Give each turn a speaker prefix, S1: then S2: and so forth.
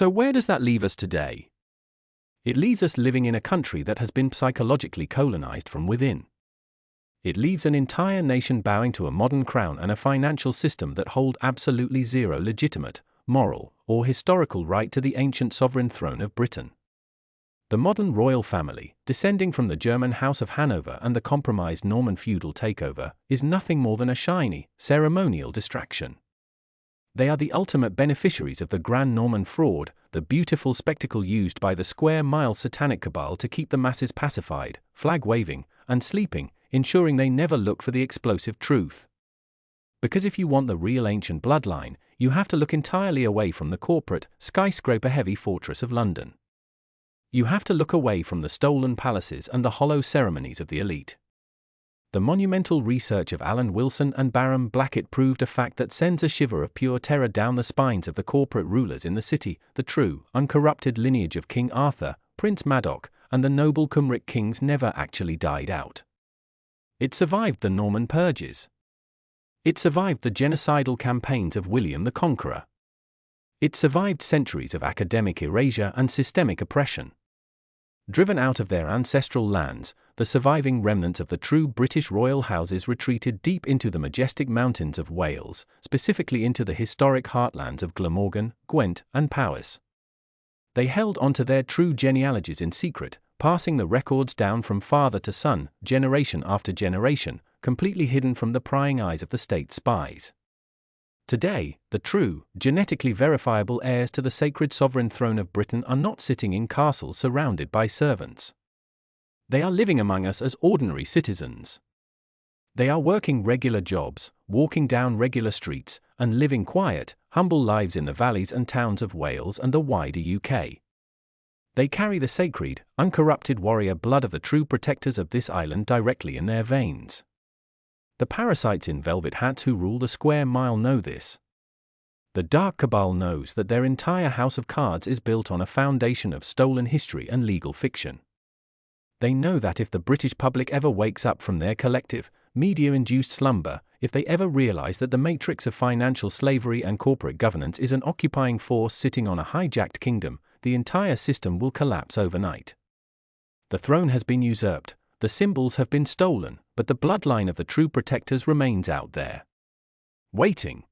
S1: So where does that leave us today? It leaves us living in a country that has been psychologically colonized from within. It leaves an entire nation bowing to a modern crown and a financial system that hold absolutely zero legitimate, moral, or historical right to the ancient sovereign throne of Britain. The modern royal family, descending from the German House of Hanover and the compromised Norman feudal takeover, is nothing more than a shiny, ceremonial distraction. They are the ultimate beneficiaries of the Grand Norman fraud, the beautiful spectacle used by the square-mile satanic cabal to keep the masses pacified, flag-waving, and sleeping, ensuring they never look for the explosive truth. Because if you want the real ancient bloodline, you have to look entirely away from the corporate, skyscraper-heavy fortress of London. You have to look away from the stolen palaces and the hollow ceremonies of the elite. The monumental research of Alan Wilson and Baron Blackett proved a fact that sends a shiver of pure terror down the spines of the corporate rulers in the city. The true, uncorrupted lineage of King Arthur, Prince Madoc, and the noble Cymric kings never actually died out. It survived the Norman purges. It survived the genocidal campaigns of William the Conqueror. It survived centuries of academic erasure and systemic oppression. Driven out of their ancestral lands, the surviving remnants of the true British royal houses retreated deep into the majestic mountains of Wales, specifically into the historic heartlands of Glamorgan, Gwent, and Powys. They held onto their true genealogies in secret, passing the records down from father to son, generation after generation, completely hidden from the prying eyes of the state spies. Today, the true, genetically verifiable heirs to the sacred sovereign throne of Britain are not sitting in castles surrounded by servants. They are living among us as ordinary citizens. They are working regular jobs, walking down regular streets, and living quiet, humble lives in the valleys and towns of Wales and the wider UK. They carry the sacred, uncorrupted warrior blood of the true protectors of this island directly in their veins. The parasites in velvet hats who rule the square mile know this. The dark cabal knows that their entire house of cards is built on a foundation of stolen history and legal fiction. They know that if the British public ever wakes up from their collective, media-induced slumber, if they ever realize that the matrix of financial slavery and corporate governance is an occupying force sitting on a hijacked kingdom, the entire system will collapse overnight. The throne has been usurped. The symbols have been stolen, but the bloodline of the true protectors remains out there, waiting.